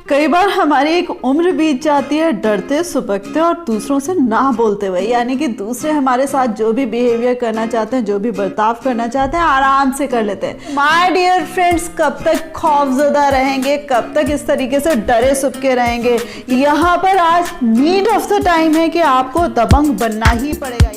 कई बार हमारी एक उम्र बीत जाती है डरते सुबकते और दूसरों से ना बोलते हुए, यानी कि दूसरे हमारे साथ जो भी बिहेवियर करना चाहते हैं, जो भी बर्ताव करना चाहते हैं, आराम से कर लेते हैं। माय डियर फ्रेंड्स, कब तक खौफजदा रहेंगे, कब तक इस तरीके से डरे सुबके रहेंगे। यहाँ पर आज नीड ऑफ द टाइम है कि आपको दबंग बनना ही पड़ेगा,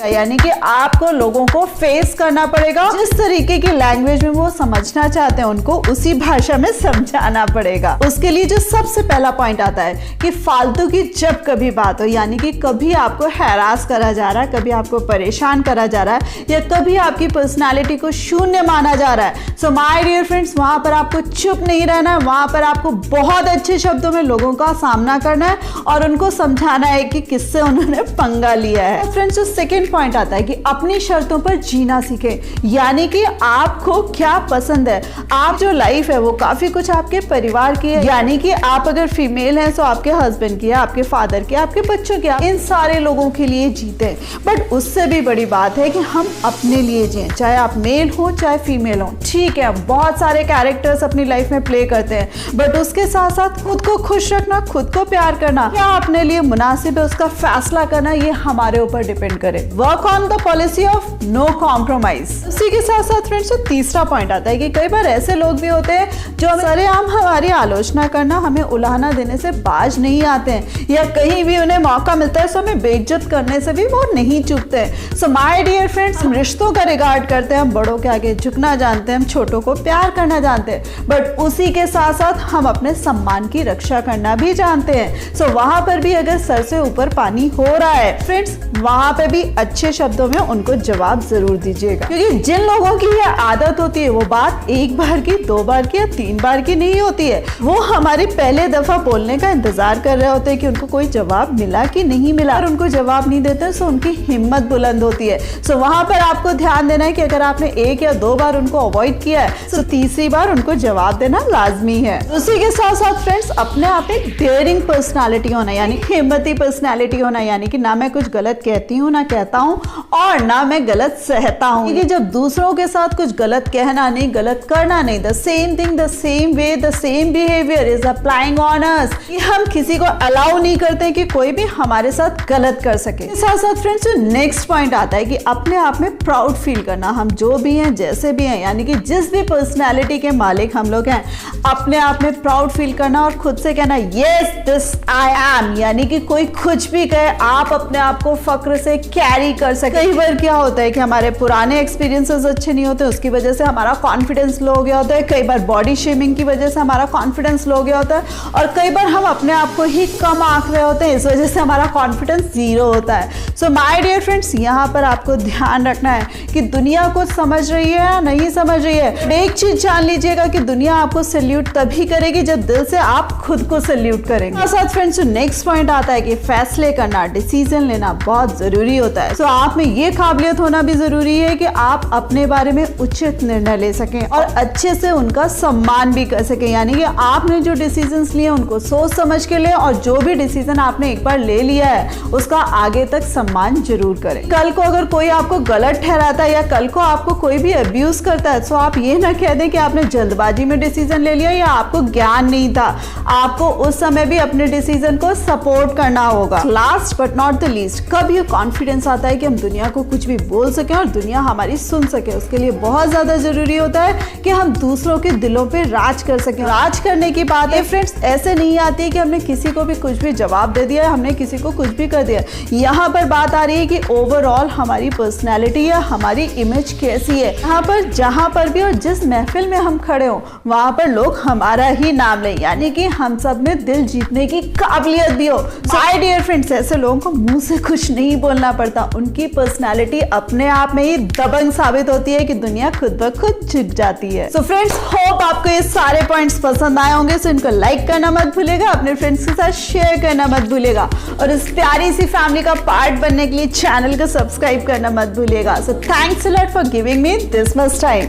यानी कि आपको लोगों को फेस करना पड़ेगा। जिस तरीके की लैंग्वेज में वो समझना चाहते हैं उनको उसी भाषा में समझाना पड़ेगा। उसके लिए जो सबसे पहला पॉइंट आता है कि फालतू की जब कभी बात हो, यानी कि कभी आपको हैरास करा जा रहा है, कभी आपको परेशान करा जा रहा है, या कभी आपकी पर्सनालिटी को शून्य माना जा रहा है, सो माय डियर फ्रेंड्स, वहां पर आपको चुप नहीं रहना है। वहां पर आपको बहुत अच्छे शब्दों में लोगों का सामना करना है और उनको समझाना है कि किससे उन्होंने पंगा लिया है। फ्रेंड्स, सेकेंड पॉइंट आता है कि अपनी शर्तों पर जीना सीखें, यानी कि आपको क्या पसंद है। आप जो लाइफ है वो काफी कुछ आपके परिवार की है, यानी कि आप अगर फीमेल हैं तो आपके हस्बैंड की है, आपके फादर की, आपके बच्चों की, इन सारे लोगों के लिए जीते। बट उससे भी बड़ी बात है कि हम अपने लिए जिए, चाहे आप मेल हो चाहे फीमेल हो। ठीक है, बहुत सारे कैरेक्टर्स अपनी लाइफ में प्ले करते हैं, बट उसके साथ साथ खुद को खुश रखना, खुद को प्यार करना, क्या अपने लिए मुनासिब है उसका फैसला करना, ये हमारे ऊपर डिपेंड करे। Work on the policy of no compromise. उसी के साथ साथ फ्रेंड्स, तीसरा पॉइंट आता है कि कई बार ऐसे लोग भी होते हैं जो सरेआम हमारी आलोचना करना, हमें उलाहना देने से बाज नहीं आते हैं, या कहीं भी उन्हें मौका मिलता है तो हमें बेइज्जत करने से भी वो नहीं चूकते हैं। सो माय डियर फ्रेंड्स, हम रिश्तों का रिगार्ड करते हैं, हम बड़ों के आगे झुकना जानते हैं, हम छोटों को प्यार करना जानते हैं, बट उसी के साथ साथ हम अपने सम्मान की रक्षा करना भी जानते हैं। सो वहां पर भी अगर सर से ऊपर पानी हो रहा है फ्रेंड्स, वहां पे भी अच्छे शब्दों में उनको जवाब जरूर दीजिएगा, क्योंकि जिन लोगों की ये आदत होती है वो बात एक बार की, दो बार की या तीन बार की नहीं होती है। वो हमारी पहले दफा बोलने का इंतजार कर रहे होते हैं कि उनको कोई जवाब मिला कि नहीं मिला, और उनको जवाब नहीं देते तो उनकी हिम्मत बुलंद होती है। सो वहां पर आपको ध्यान देना है कि अगर आपने एक या दो बार उनको अवॉइड किया है तो तीसरी बार उनको जवाब देना लाजमी है। उसी के साथ साथ फ्रेंड्स, अपने आप एक डेयरिंग पर्सनालिटी होना, यानी हिम्मती पर्सनालिटी होना, यानी कि ना मैं कुछ गलत कहती हूँ ना कहता हूँ और ना मैं गलत सहता हूँ। क्योंकि जब दूसरों के साथ कुछ गलत कहना नहीं, गलत करना नहीं, the same thing, the same way, the same behaviour is applying on us. हम किसी को अलाउ नहीं करते कि कोई भी हमारे साथ गलत कर सके। साथ साथ फ्रेंड्स, नेक्स्ट पॉइंट आता है कि अपने आप में प्राउड फील करना। हम जो भी हैं, जैसे भी हैं, यानी कि जिस भी पर्सनैलिटी के मालिक हम लोग हैं, अपने आप में प्राउड फील करना और खुद से कहना यस दिस आई एम, यानी कि कोई कुछ भी कहे आप अपने आप को फक्र से कैरी कर सके। कई बार क्या होता है कि हमारे पुराने एक्सपीरियंसेस अच्छे नहीं होते, उसकी वजह से हमारा कॉन्फिडेंस लो हो गया होता है। कई बार बॉडी शेमिंग की वजह से हमारा कॉन्फिडेंस लो हो गया होता है, और कई बार हम अपने आप को ही कम आंक रहे होते हैं, इस वजह से हमारा कॉन्फिडेंस जीरो होता है। सो माय डियर फ्रेंड्स, यहाँ पर आपको ध्यान रखना है कि दुनिया कुछ समझ रही है या नहीं समझ रही है। एक चीज जान लीजिएगा कि दुनिया आपको सैल्यूट तभी करेगी जब दिल से आप खुद को सैल्यूट करेंगे। साथ फ्रेंड्स, नेक्स्ट पॉइंट आता है कि फैसले करना, डिसीजन लेना बहुत जरूरी होता है। सो आप में ये काबिलियत होना भी जरूरी है कि आप अपने बारे में उचित निर्णय ले सकें और अच्छे से उनका सम्मान भी कर सकें, यानी कि आपने जो डिसीजंस लिए उनको सोच समझ के ले, और जो भी डिसीजन आपने एक बार ले लिया है उसका आगे तक सम्मान जरूर करें। कल को अगर कोई आपको गलत ठहराता है या कल को आपको कोई भी अब्यूज करता है, तो आप ये ना कह दें कि आपने जल्दबाजी में डिसीजन ले लिया या आपको ज्ञान नहीं था। आपको उस समय भी अपने डिसीजन को सपोर्ट करना होगा। Last but not the least, कब ये कॉन्फिडेंस आता है कि हम दुनिया को कुछ भी बोल सके और दुनिया हमारी सुन सके, उसके लिए बहुत ज्यादा जरूरी होता है कि हम दूसरों के दिलों पे राज कर सके। राज करने की बात है फ्रेंड्स ऐसे नहीं आती है कि हमने किसी को भी कुछ भी जवाब दे दिया, हमने किसी को कुछ भी कर दिया। यहाँ पर बात आ रही है कि ओवरऑल हमारी पर्सनैलिटी या हमारी इमेज कैसी है। यहाँ पर जहाँ पर भी और जिस महफिल में हम खड़े हो वहां पर लोग हमारा ही नाम लें, यानी कि हम सब में दिल जीतने की काबिलियत भी हो। माय डियर फ्रेंड्स, ऐसे लोगों को मुंह से कुछ नहीं बोलना पड़ता, उनकी पर्सनालिटी अपने आप में ही दबंग साबित होती है कि दुनिया खुद ब खुद झुक जाती है। सो फ्रेंड्स, होप आपको ये सारे पॉइंट्स पसंद आए होंगे। सो इनको लाइक करना मत भूलेगा, अपने फ्रेंड्स के साथ शेयर करना मत भूलेगा, और इस प्यारी सी फैमिली का पार्ट बनने के लिए चैनल को सब्सक्राइब करना मत भूलिएगा। So thanks a lot for giving me this much time.